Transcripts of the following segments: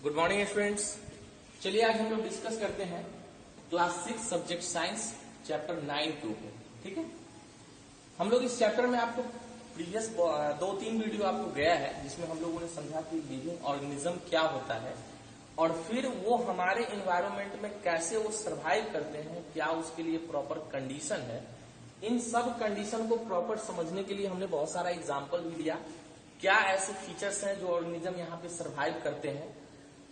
Good morning students. चलिए आज हम लोग डिस्कस करते हैं क्लास 6 सब्जेक्ट साइंस चैप्टर 9 के ऊपर। ठीक है, हम लोग इस चैप्टर में आपको प्रीवियस 2-3 वीडियो आपको गया है जिसमें हम लोगों ने समझा कि लिविंग ऑर्गेनिज्म क्या होता है और फिर वो हमारे एनवायरनमेंट में कैसे वो सरवाइव करते हैं, क्या उसके लिए प्रॉपर कंडीशन है। इन सब कंडीशन को प्रॉपर समझने के लिए हमने बहुत सारा एग्जाम्पल भी दिया, क्या ऐसे फीचर्स हैं जो ऑर्गेनिज्म यहाँ पे सरवाइव करते हैं।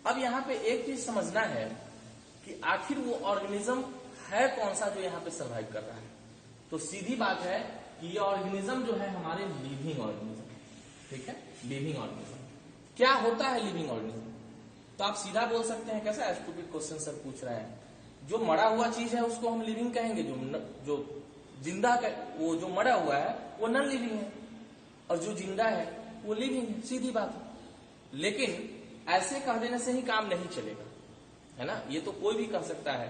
अब यहाँ पे एक चीज समझना है कि आखिर वो ऑर्गेनिज्म है कौन सा जो यहाँ पे सरवाइव कर रहा है। तो सीधी बात है कि ये ऑर्गेनिज्म जो है हमारे लिविंग ऑर्गेनिज्म। ठीक है, लिविंग ऑर्गेनिज्म क्या होता है लिविंग ऑर्गेनिज्म। तो आप सीधा बोल सकते हैं, कैसा स्टूपिड क्वेश्चन सर पूछ रहे हैं, जो मरा हुआ चीज है उसको हम लिविंग कहेंगे, जो जिंदा वो जो मरा हुआ है वो नॉन लिविंग है और जो जिंदा है वो लिविंग है। सीधी बात है। लेकिन ऐसे कह देने से ही काम नहीं चलेगा, है ना। ये तो कोई भी कह सकता है,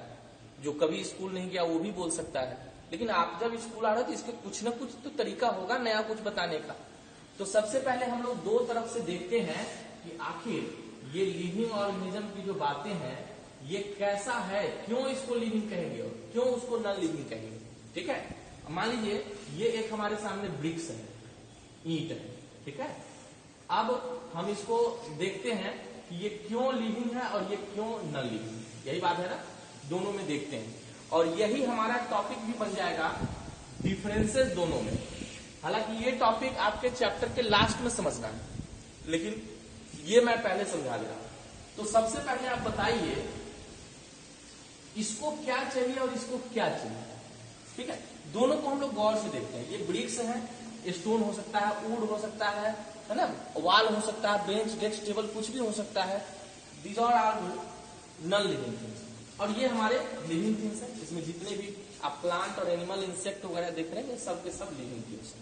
जो कभी स्कूल नहीं गया वो भी बोल सकता है। लेकिन आप जब स्कूल आ रहे हो तो इसके कुछ न कुछ तो तरीका होगा नया कुछ बताने का। तो सबसे पहले हम लोग दो तरफ से देखते हैं कि आखिर ये लिविंग ऑर्गेनिज्म की जो बातें हैं ये कैसा है, क्यों इसको लिविंग कहेंगे और क्यों उसको नॉन लिविंग कहेंगे। ठीक है, मान लीजिए ये एक हमारे सामने ब्रिक्स है, ईंट है। ठीक है, अब हम इसको देखते हैं कि ये क्यों लिविंग है और ये क्यों नॉन लिविंग। यही बात है ना, दोनों में देखते हैं और यही हमारा टॉपिक भी बन जाएगा डिफरेंसेस दोनों में। हालांकि ये टॉपिक आपके चैप्टर के लास्ट में समझना है, लेकिन ये मैं पहले समझा दे रहा हूं। तो सबसे पहले आप बताइए इसको क्या चाहिए और इसको क्या चाहिए। ठीक है, दोनों को हम लोग गौर से देखते हैं। ये ब्रिक्स है, स्टोन हो सकता है, वुड हो सकता है ना, वॉल हो सकता है, बेंच डेस्क टेबल कुछ भी हो सकता है। These are non living things और ये हमारे लिविंग थिंग्स है। इसमें जितने भी आप प्लांट और एनिमल इंसेक्ट वगैरह देख रहे हैं सब के सब लिविंग थिंग्स हैं।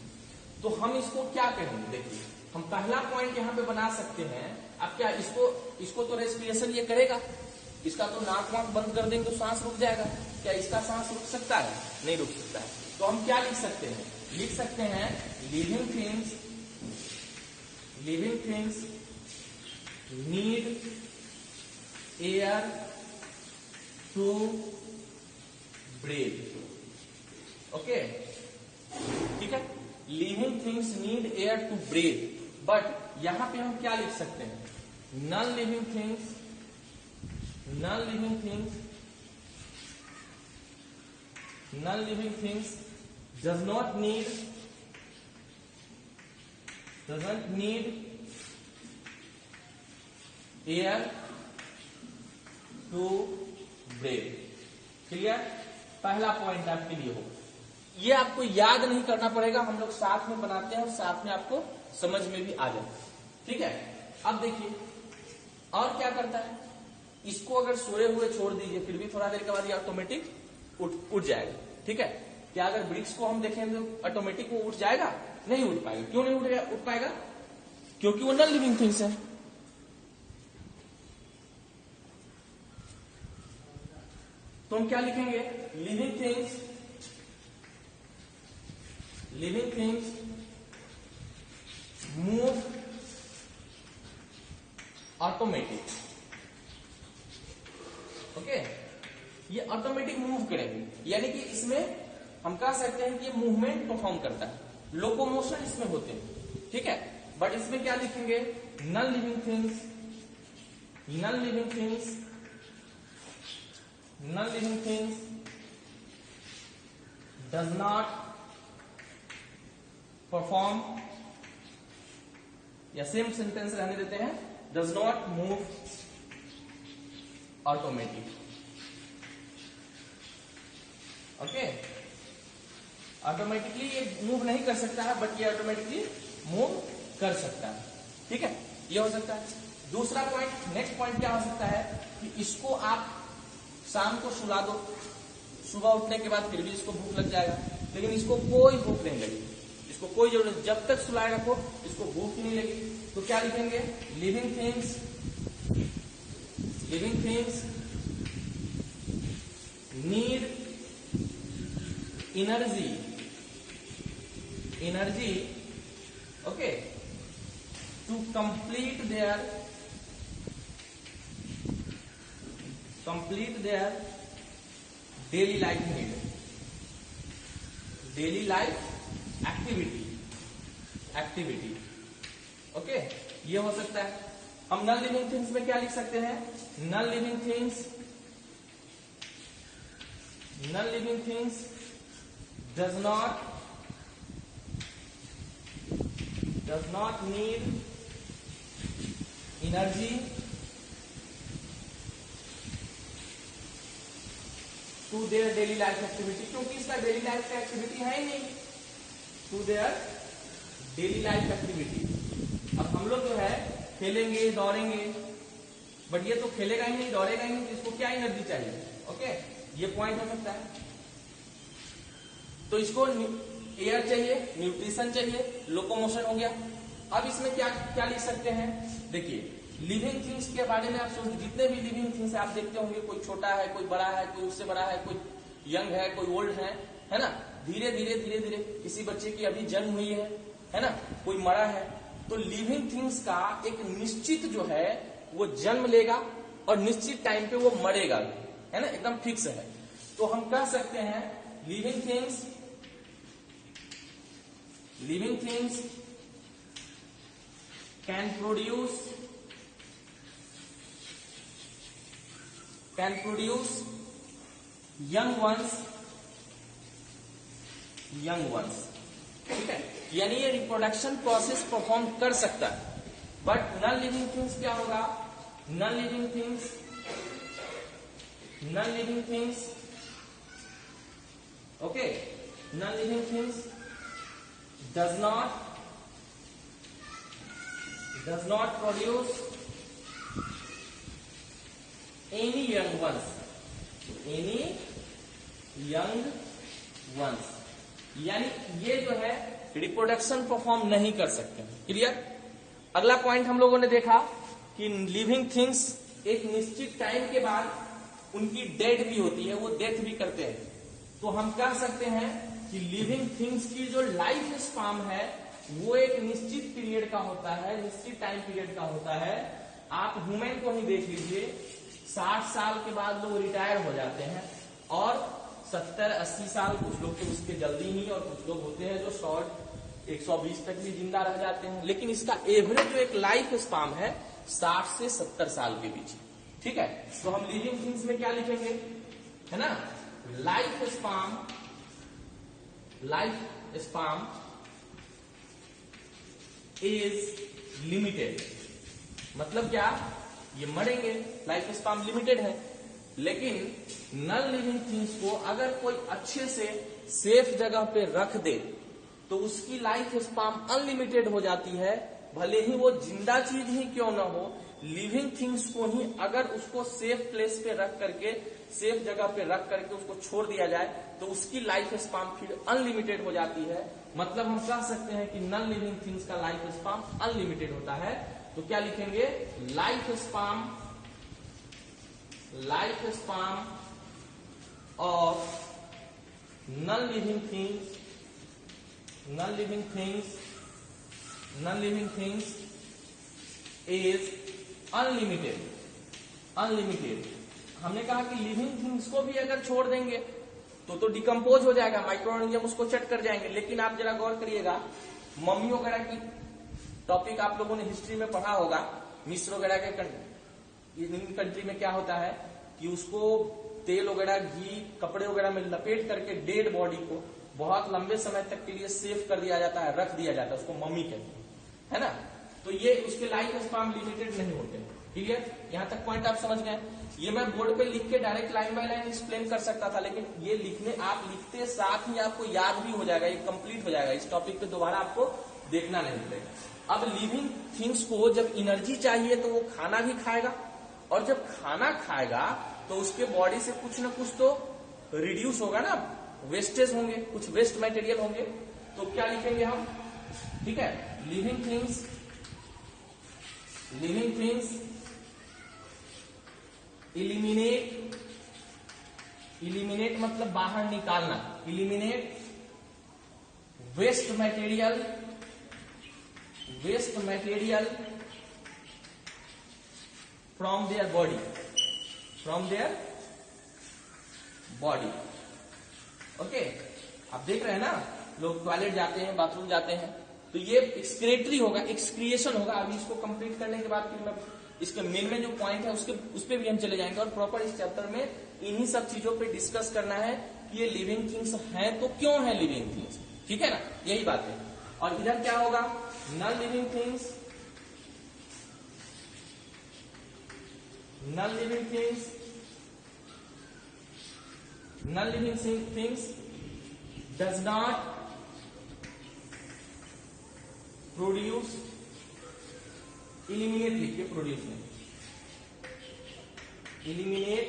तो हम इसको क्या कहेंगे, देखिए हम पहला पॉइंट यहाँ पे बना सकते हैं। अब क्या इसको तो रेस्पिरेशन ये करेगा, इसका तो नाक वाक बंद कर देंगे तो सांस रुक जाएगा। क्या इसका सांस रुक सकता है? नहीं रुक सकता है। तो हम क्या लिख सकते हैं, लिख सकते हैं living things need air to breathe. Okay, ठीक है, living things need air to breathe. But यहां पे हम क्या लिख सकते हैं, non living things doesn't need air to breathe। Clear, पहला पॉइंट आपके लिए हो। ये आपको याद नहीं करना पड़ेगा, हम लोग साथ में बनाते हैं और साथ में आपको समझ में भी आ जाता है। ठीक है, अब देखिए और क्या करता है, इसको अगर सोए हुए छोड़ दीजिए फिर भी थोड़ा देर के बाद ये ऑटोमेटिक उठ जाएगा। ठीक है, क्या अगर ब्रिक्स को हम देखें तो ऑटोमेटिक वो उठ जाएगा? नहीं उठ पाएगा। क्यों नहीं उठ पाएगा? क्योंकि वो नॉन लिविंग थिंग्स है। तो हम क्या लिखेंगे, living things move automatic. Okay, ये ऑटोमेटिक मूव करेंगे, यानी कि इसमें हम कह सकते हैं कि ये मूवमेंट परफॉर्म करता है, लोकोमोशन इसमें होते हैं। ठीक है, बट इसमें क्या लिखेंगे, non living things does not perform, या सेम सेंटेंस रहने देते हैं, does not move automatic. Okay, automatically ये मूव नहीं कर सकता है बट ये ऑटोमेटिकली मूव कर सकता है। ठीक है, ये हो सकता है। दूसरा पॉइंट, नेक्स्ट पॉइंट क्या हो सकता है कि इसको आप शाम को सुला दो, सुबह उठने के बाद फिर भी इसको भूख लग जाएगा, लेकिन इसको कोई भूख नहीं लगी, इसको कोई जरूरत, जब तक सुलाए रखो इसको भूख ही नहीं लगी। तो क्या लिखेंगे, living things need energy okay to complete their complete their daily life need, daily life activity. Okay, ये हो सकता है। हम नॉन लिविंग थिंग्स में क्या लिख सकते हैं? Non living things does not need energy to their daily life activity, क्योंकि इसका डेली लाइफ का एक्टिविटी है ही नहीं, to their daily life activity. अब हम लोग जो है खेलेंगे दौड़ेंगे, बट ये तो खेलेगा ही नहीं दौड़ेगा ही नहीं, तो इसको क्या एनर्जी चाहिए? ओके, ये पॉइंट हो सकता है। तो इसको एयर चाहिए, न्यूट्रिशन चाहिए, लोकोमोशन हो गया। अब इसमें क्या क्या लिख सकते हैं? देखिए, लिविंग थिंग्स के बारे में आप सोच, जितने भी लिविंग थिंग्स आप देखते होंगे, कोई छोटा है, कोई बड़ा है, कोई उससे बड़ा है, कोई यंग है, कोई ओल्ड है ना? धीरे धीरे किसी बच्चे की अभी जन्म हुई है ना? कोई मरा है। तो लिविंग थिंग्स का एक निश्चित जो है वो जन्म लेगा और निश्चित टाइम पे वो मरेगा, है ना? एकदम फिक्स है। तो हम कह सकते हैं living things can produce young ones, ठीक है? यानी ये रिप्रोडक्शन प्रोसेस परफॉर्म कर सकता है। बट नॉन लिविंग थिंग्स क्या होगा? Non living things okay, non living things does not produce any young ones, यानी ये जो है रिप्रोडक्शन परफॉर्म नहीं कर सकते। क्लियर? अगला पॉइंट हम लोगों ने देखा कि लिविंग थिंग्स एक निश्चित टाइम के बाद उनकी डेथ भी होती है, वो डेथ भी करते हैं। तो हम कह सकते हैं कि लिविंग थिंग्स की जो लाइफ स्पान है वो एक निश्चित पीरियड का होता है, निश्चित टाइम पीरियड का होता है। आप ह्यूमन को ही देख लीजिए, 60 साल के बाद लोग रिटायर हो जाते हैं और 70-80 साल, कुछ लोग तो उसके जल्दी ही, और कुछ लोग होते हैं जो 100-120 तक भी जिंदा रह जाते हैं। लेकिन इसका एवरेज जो एक लाइफ स्पान है 60 से 70 साल के बीच, ठीक है? तो हम लिविंग थिंग्स में क्या लिखेंगे, है ना? Life span is limited. मतलब क्या? ये मरेंगे, लाइफ स्पान लिमिटेड है। लेकिन नॉन लिविंग थिंग्स को अगर कोई अच्छे से सेफ जगह पे रख दे तो उसकी लाइफ स्पान अनलिमिटेड हो जाती है। भले ही वो जिंदा चीज ही क्यों ना हो, लिविंग थिंग्स को ही अगर उसको सेफ प्लेस पे रख करके, सेफ जगह पे रख करके उसको छोड़ दिया जाए तो उसकी लाइफ स्पान फिर अनलिमिटेड हो जाती है। मतलब हम कह सकते हैं कि नॉन लिविंग थिंग्स का लाइफ स्पान अनलिमिटेड होता है। तो क्या लिखेंगे? Life span of non living things is unlimited. हमने कहा कि लिविंग थिंग्स को भी अगर छोड़ देंगे तो डिकम्पोज हो जाएगा, माइक्रो ऑर्गेनिज्म उसको चट कर जाएंगे। लेकिन आप जरा गौर करिएगा, मम्मी वगैरह की टॉपिक आप लोगों ने हिस्ट्री में पढ़ा होगा, मिस्र वगैरह के इन कंट्री में क्या होता है कि उसको तेल वगैरह, घी, कपड़े वगैरह में लपेट करके डेड बॉडी को बहुत लंबे समय तक के लिए सेव कर दिया जाता है, रख दिया जाता है, उसको मम्मी कहते हैं, है ना? तो ये उसके लाइफ स्पान लिमिटेड नहीं होते। क्लियर? यहां तक पॉइंट आप समझ गए? ये मैं बोर्ड पे लिख के direct line by line explain कर सकता था, लेकिन ये आप लिखते साथ ही आपको याद भी हो जाएगा, ये कंप्लीट हो जाएगा। इस टॉपिक पे दोबारा आपको देखना नहीं पड़ेगा। अब लिविंग थिंग्स को जब एनर्जी चाहिए तो वो खाना भी खाएगा, और जब खाना खाएगा तो उसके बॉडी से कुछ ना कुछ तो रिड्यूस होगा ना, वेस्टेज होंगे, कुछ वेस्ट मटेरियल होंगे। तो क्या लिखेंगे हम? ठीक है, लिविंग थिंग्स इलिमिनेट मतलब बाहर निकालना, eliminate waste material from their from their body. Okay, आप देख रहे हैं ना, लोग टॉयलेट जाते हैं, बाथरूम जाते हैं, तो ये एक्सक्रीटरी होगा, एक्सक्रिएशन होगा। अभी इसको कंप्लीट करने के बाद फिर मैं इसके मेन में जो पॉइंट है उस पे भी हम चले जाएंगे और प्रॉपर इस चैप्टर में इन्हीं सब चीजों पे डिस्कस करना है कि ये लिविंग थिंग्स हैं तो क्यों है लिविंग थिंग्स, ठीक है ना, यही बात है। और इधर क्या होगा, non living things, non living things, non living things does not produce, eliminate लिखिए, प्रोड्यूस नहीं, eliminate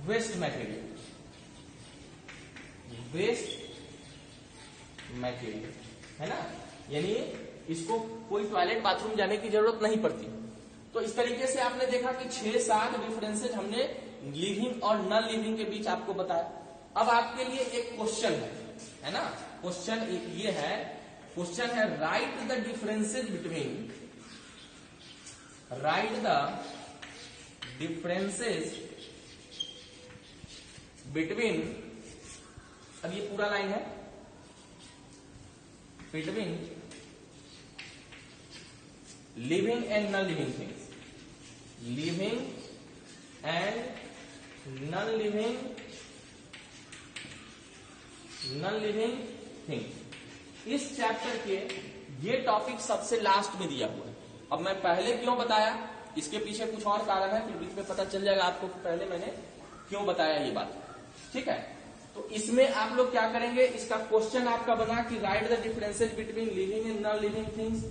waste material, waste material, है ना, यानी इसको कोई टॉयलेट बाथरूम जाने की जरूरत नहीं पड़ती। तो इस तरीके से आपने देखा कि 6-7 डिफरेंसेज हमने लिविंग और नॉन लिविंग के बीच आपको बताया। अब आपके लिए एक क्वेश्चन है ना, क्वेश्चन एक ये है, क्वेश्चन है right the differences between, right the differences between, अब ये पूरा लाइन है, between living and non living things, living and non living, non living things. इस चैप्टर के ये टॉपिक सबसे लास्ट में दिया हुआ है। अब मैं पहले क्यों बताया, इसके पीछे कुछ और कारण है, फिर बीच में पता चल जाएगा आपको कि पहले मैंने क्यों बताया ये बात, ठीक है। तो इसमें आप लोग क्या करेंगे, इसका क्वेश्चन आपका बना कि right the differences between living and non living things.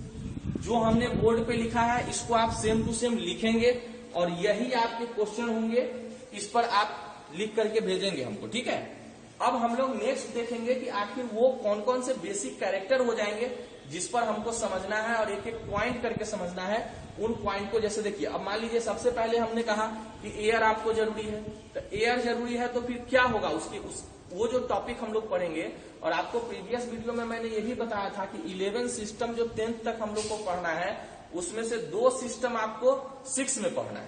जो हमने बोर्ड पे लिखा है इसको आप सेम टू सेम लिखेंगे और यही आपके क्वेश्चन होंगे, इस पर आप लिख करके भेजेंगे हमको, ठीक है। अब हम लोग नेक्स्ट देखेंगे कि आखिर वो कौन कौन से बेसिक कैरेक्टर हो जाएंगे जिस पर हमको समझना है और एक एक पॉइंट करके समझना है। उन पॉइंट को जैसे देखिए, अब मान लीजिए सबसे पहले हमने कहा कि एयर आपको जरूरी है, तो एयर जरूरी है तो फिर क्या होगा उसके वो जो टॉपिक हम लोग पढ़ेंगे। और आपको प्रीवियस वीडियो में मैंने ये भी बताया था कि 11 सिस्टम जो 10th तक हम लोग को पढ़ना है उसमें से 2 सिस्टम आपको 6 में पढ़ना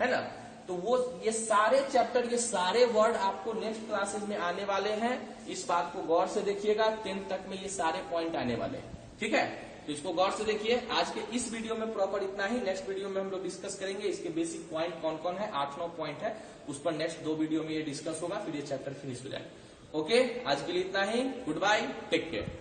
है ना। तो वो ये सारे चैप्टर, ये सारे वर्ड आपको नेक्स्ट क्लासेस में आने वाले हैं, इस बात को गौर से देखिएगा। 10th तक में ये सारे पॉइंट आने वाले हैं, ठीक है, तो इसको गौर से देखिए। आज के इस वीडियो में प्रॉपर इतना ही, नेक्स्ट वीडियो में हम लोग डिस्कस करेंगे इसके बेसिक पॉइंट कौन कौन है, 8-9 पॉइंट है, उस पर नेक्स्ट 2 वीडियो में ये डिस्कस होगा, फिर ये चैप्टर फिनिश हो जाएगा। ओके, आज के लिए इतना ही, गुड बाय, टेक केयर।